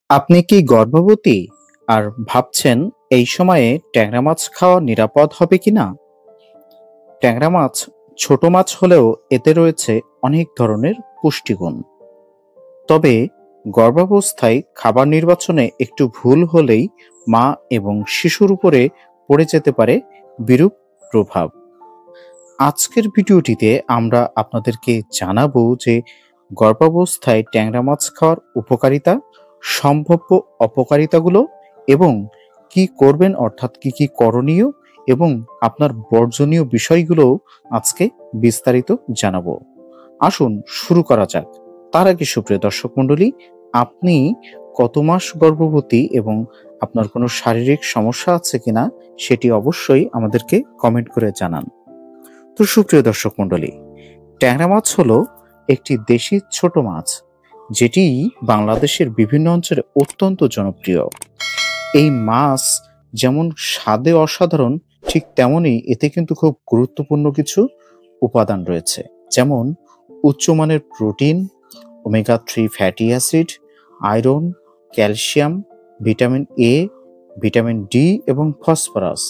আপনি কি গর্ভবতী আর ভাবছেন এই সময়ে ট্যাংরা মাছ খাওয়া নিরাপদ হবে কিনা? ট্যাংরা মাছ ছোট মাছ হলেও এতে রয়েছে অনেক ধরনের পুষ্টিগুণ। তবে গর্ভাবস্থায় খাবার নির্বাচনে একটু ভুল হলেই মা এবং শিশুর উপরে পড়ে যেতে পারে বিরূপ প্রভাব। আজকের ভিডিওটিতে আমরা আপনাদেরকে জানাবো যে গর্ভাবস্থায় ট্যাংরা মাছ খাওয়ার উপকারিতা, সম্ভাব্য অপকারিতাগুলো এবং কি করবেন অর্থাৎ কি করণীয় এবং আপনার বর্জনীয় বিষয়গুলো আজকে বিস্তারিত জানাবো। আসুন শুরু করা যাক। তার আগে সুপ্রিয় দর্শক মণ্ডলী, আপনি কত মাস গর্ভবতী এবং আপনার কোনো শারীরিক সমস্যা আছে কিনা সেটি অবশ্যই আমাদেরকে কমেন্ট করে জানান। তো সুপ্রিয় দর্শক মণ্ডলী, ট্যাংরা মাছ হলো একটি দেশি ছোট মাছ যেটি বাংলাদেশের বিভিন্ন অঞ্চলে অত্যন্ত জনপ্রিয়। এই মাছ যেমন স্বাদে অসাধারণ, ঠিক তেমনই এতে কিন্তু খুব গুরুত্বপূর্ণ কিছু উপাদান রয়েছে, যেমন উচ্চমানের protein, omega 3 fatty acid, iron, calcium, vitamin A, vitamin D এবং ফসফরাস।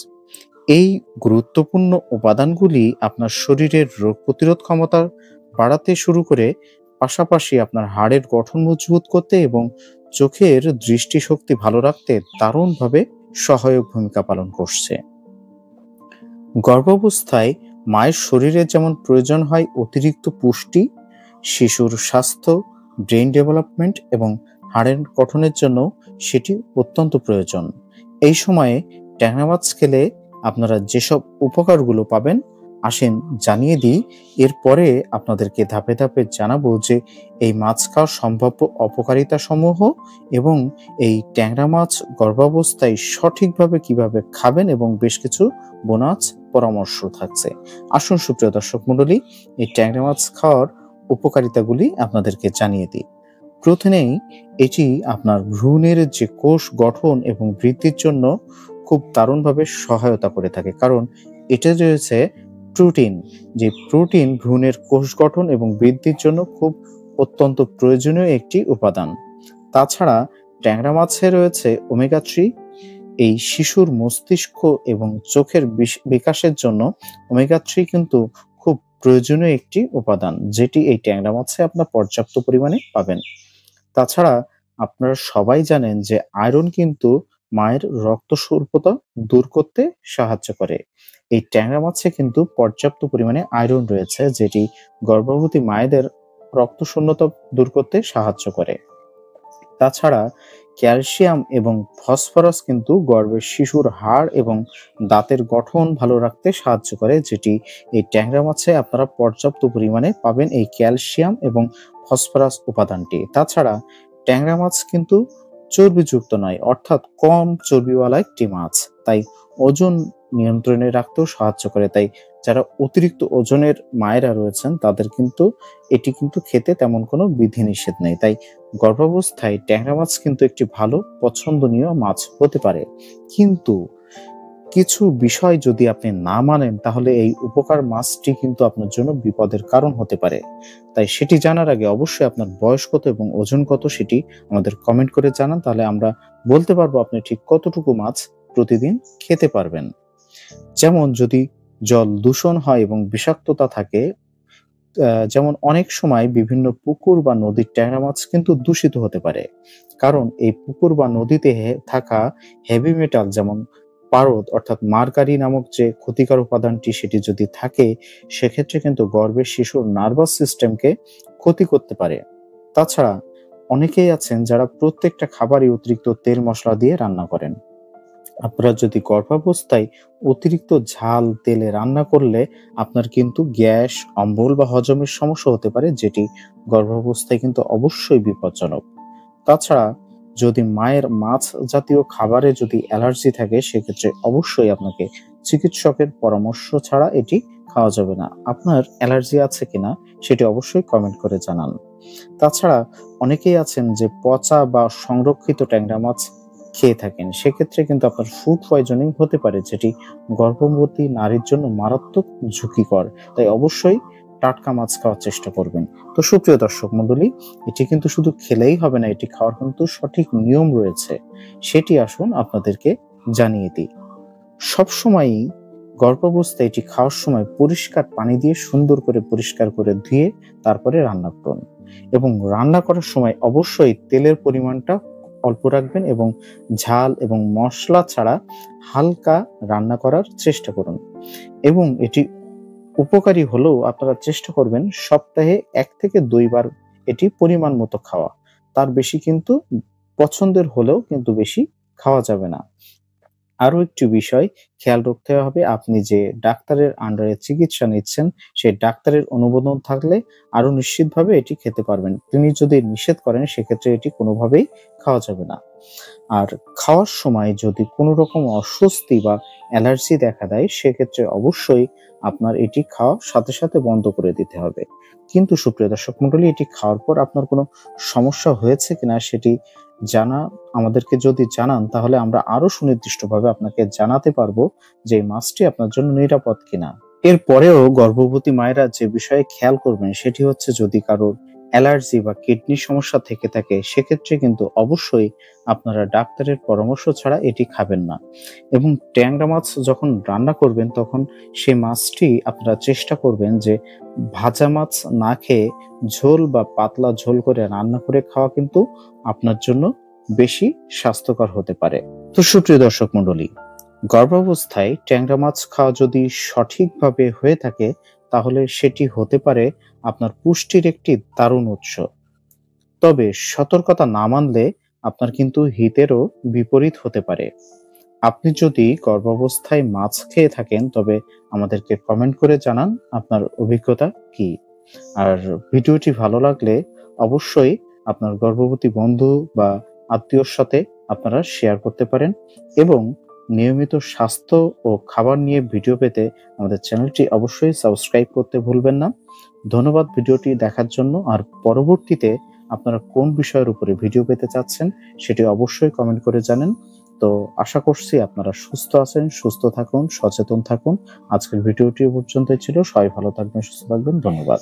এই গুরুত্বপূর্ণ উপাদানগুলি আপনার শরীরের রোগ প্রতিরোধ ক্ষমতা বাড়াতে শুরু করে, পাশাপাশি আপনার হাড়ের গঠন মজবুত করতে এবং চোখের দৃষ্টিশক্তি ভালো রাখতে দারুণভাবে সহায়ক ভূমিকা পালন করছে। গর্ভাবস্থায় মায়ের শরীরে যেমন প্রয়োজন হয় অতিরিক্ত পুষ্টি, শিশুর স্বাস্থ্য, ব্রেন ডেভেলপমেন্ট এবং হাড়ের গঠনের জন্য সেটি অত্যন্ত প্রয়োজন। এই সময়ে ট্যাংরা মাছ খেলে আপনারা যেসব উপকারগুলো পাবেন আসেন জানিয়ে দিই। এরপরে আপনাদেরকে ধাপে ধাপে জানাবো যে এই মাছ খাওয়ার সম্ভাব্য অপকারিতা সমূহ এবং এই ট্যাংরা মাছ গর্ভাবস্থায় সঠিকভাবে কিভাবে খাবেন এবং বেশ কিছু বোনাস পরামর্শ থাকছে। আসুন সুপ্রিয় দর্শক মণ্ডলী, এই ট্যাংরা মাছ খাওয়ার উপকারিতাগুলি আপনাদেরকে জানিয়ে দিই। প্রথমেই এটি আপনার ভ্রূণের যে কোষ গঠন এবং বৃদ্ধির জন্য খুব দারুণভাবে সহায়তা করে থাকে, কারণ এটা রয়েছে প্রোটিন, যে প্রোটিন ভ্রূণের কোষ গঠন এবং বৃদ্ধির জন্য খুব অত্যন্ত প্রয়োজনীয় একটি উপাদান। তাছাড়া ট্যাংরা মাছে রয়েছে ওমেগা 3। এই শিশুর মস্তিষ্ক এবং চোখের বিকাশের জন্য ওমেগা 3 কিন্তু খুব প্রয়োজনীয় একটি উপাদান, যেটি এই ট্যাংরা মাছে আপনার পর্যাপ্ত পরিমাণে পাবেন। তাছাড়া আপনারা সবাই জানেন যে আয়রন কিন্তু মায়ের রক্ত স্বল্পতা দূর করতে সাহায্য করে। এই ট্যাংরা মাছে কিন্তু পর্যাপ্ত পরিমাণে আয়রন রয়েছে, যেটি গর্ভবতী মায়েদের রক্ত শূন্যতা দূর করতে সাহায্য করে। তাছাড়া ক্যালসিয়াম এবং ফসফরাস কিন্তু গর্ভের শিশুর হাড় এবং দাঁতের গঠন ভালো রাখতে সাহায্য করে, যেটি এই ট্যাংরা মাছে আপনারা পর্যাপ্ত পরিমাণে পাবেন এই ক্যালসিয়াম এবং ফসফরাস উপাদানটি। তাছাড়া ট্যাংরা মাছ কিন্তু চর্বিযুক্ত নয়, অর্থাৎ কম চর্বিওয়ালা একটি মাছ, তাই ওজন নিয়ন্ত্রণে রাখতেও সাহায্য করে। তাই যারা অতিরিক্ত ওজনের মায়েরা রয়েছেন তাদের কিন্তু এটি কিন্তু খেতে তেমন কোনো বিধিনিষেধ নেই। তাই গর্ভাবস্থায় ট্যাংরা মাছ কিন্তু একটি ভালো পছন্দনীয় মাছ হতে পারে। কিন্তু কিছু বিষয় যদি আপনি না মানেন তাহলে এই উপকার মাছটি কিন্তু আপনার জন্য বিপদের কারণ হতে পারে। তাই সেটি জানার আগে অবশ্যই আপনার বয়স কত এবং ওজন কত সেটি আমাদের কমেন্ট করে জানান, তাহলে আমরা বলতে পারবো আপনি ঠিক কতটুকু মাছ প্রতিদিন খেতে পারবেন। যেমন যদি জল দূষণ হয় এবং বিষাক্ততা থাকে, যেমন অনেক সময় বিভিন্ন পুকুর বা নদীর ট্যাংরা মাছ কিন্তু দূষিত হতে পারে, কারণ এই পুকুর বা নদীতে থাকা হেভি মেটাল যেমন পারদ অর্থাৎ মার্কারি নামক যে ক্ষতিকর উপাদানটি সেটি যদি থাকে, সেক্ষেত্রে কিন্তু গর্ভের শিশুর নার্ভাস সিস্টেমকে ক্ষতি করতে পারে। তাছাড়া অনেকেই আছেন যারা প্রত্যেকটা খাবারই অতিরিক্ত তেল মশলা দিয়ে রান্না করেন। আপনারা যদি গর্ভাবস্থায় অতিরিক্ত ঝাল তেলে রান্না করলে আপনার কিন্তু গ্যাস, অম্বল বা হজমের সমস্যা হতে পারে, যেটি গর্ভাবস্থায় কিন্তু অবশ্যই বিপজ্জনক। তাছাড়া যদি মায়ের মাছ জাতীয় খাবারে যদি অ্যালার্জি থাকে, সেক্ষেত্রে অবশ্যই আপনাকে চিকিৎসকের পরামর্শ ছাড়া এটি খাওয়া যাবে না। আপনার অ্যালার্জি আছে কিনা সেটি অবশ্যই কমেন্ট করে জানান। তাছাড়া অনেকেই আছেন যে পচা বা সংরক্ষিত ট্যাংরা মাছ খেয়ে থাকেন, সেক্ষেত্রে কিন্তু আপনার ফুড পয়জনিং হতে পারে, যেটি গর্ভবতী নারীর জন্য মারাত্মক ঝুঁকিকর। তাই অবশ্যই টাটকা মাছ খাওয়ার চেষ্টা করবেন। তো সুপ্রিয় দর্শক মণ্ডলী, এটি কিন্তু শুধু খেলেই হবে না, এটি খাওয়ার কিন্তু সঠিক নিয়ম রয়েছে। সেটি আসুন আপনাদেরকে জানিয়ে দিই। সবসময়ই গর্ভাবস্থায় এটি খাওয়ার সময় পরিষ্কার পানি দিয়ে সুন্দর করে পরিষ্কার করে ধুয়ে তারপরে রান্না করুন, এবং রান্না করার সময় অবশ্যই তেলের পরিমাণটা অল্প রাখবেন এবং ঝাল এবং মশলা ছাড়া হালকা রান্না করার চেষ্টা করুন। এবং এটি উপকারী হলেও আপনারা চেষ্টা করবেন সপ্তাহে 1 থেকে 2 বার এটি পরিমাণ মতো খাওয়া। তার বেশি কিন্তু পছন্দের হলেও কিন্তু বেশি খাওয়া যাবে না। আরো একটি বিষয় খেয়াল রাখতে হবে, আপনি যে ডাক্তারের আন্ডারে চিকিৎসা নিচ্ছেন সেই ডাক্তারের অনুমোদন থাকলে আরো নিশ্চিতভাবে এটি খেতে পারবেন। তিনি যদি নিষেধ করেন সেক্ষেত্রে এটি কোনোভাবেই খাওয়া যাবে না। আর খাওয়ার সময় যদি কোনো রকম অস্বস্তি বা অ্যালার্জি দেখা দেয় সেক্ষেত্রে অবশ্যই আপনার এটি খাওয়া সাথে সাথে বন্ধ করে দিতে হবে। কিন্তু সুপ্রিয় দর্শক মণ্ডলী, এটি খাওয়ার পর আপনার কোনো সমস্যা হয়েছে কিনা সেটি আমাদেরকে যদি জানান তাহলে আমরা আরো সুনির্দিষ্টভাবে আপনাকে জানাতে পারবো যে এই মাছটি আপনার জন্য নিরাপদ কিনা। এরপরেও গর্ভবতী মায়েরা যে বিষয়ে খেয়াল করবেন সেটি হচ্ছে, যদি কারোর অ্যালার্জি বা কিডনির সমস্যা থেকে থাকে সেক্ষেত্রে কিন্তু অবশ্যই আপনারা ডাক্তারের পরামর্শ ছাড়া এটি খাবেন না। এবং ট্যাংরা মাছ যখন রান্না করবেন তখন সেই মাছটি আপনারা চেষ্টা করবেন যে ভাজা মাছ না খেয়ে ঝোল বা পাতলা ঝোল করে রান্না করে খাওয়া কিন্তু আপনার জন্য বেশি স্বাস্থ্যকর হতে পারে। তো সুপ্রিয় দর্শক মণ্ডলী, গর্ভাবস্থায় ট্যাংরা মাছ খাওয়া যদি সঠিকভাবে হয়ে থাকে তাহলে সেটি হতে পারে আপনার পুষ্টির একটি দারুণ উৎস। তবে সতর্কতা না মানলে আপনার কিন্তু হিতেরও বিপরীত হতে পারে। আপনি যদি গর্ভাবস্থায় মাছ খেয়ে থাকেন তবে আমাদেরকে কমেন্ট করে জানান আপনার অভিজ্ঞতা কি। আর ভিডিওটি ভালো লাগলে অবশ্যই আপনার গর্ভবতী বন্ধু বা আত্মীয়র সাথে আপনারা শেয়ার করতে পারেন, এবং নিয়মিত স্বাস্থ্য ও খাবার নিয়ে ভিডিও পেতে আমাদের চ্যানেলটি অবশ্যই সাবস্ক্রাইব করতে ভুলবেন না। ধন্যবাদ ভিডিওটি দেখার জন্য। আর পরবর্তীতে আপনারা কোন বিষয়ের উপরে ভিডিও পেতে চাচ্ছেন সেটি অবশ্যই কমেন্ট করে জানেন। তো আশা করছি আপনারা সুস্থ আছেন, সুস্থ থাকুন, সচেতন থাকুন। আজকের ভিডিওটি পর্যন্তই ছিল। সবাই ভালো থাকবেন, সুস্থ থাকবেন। ধন্যবাদ।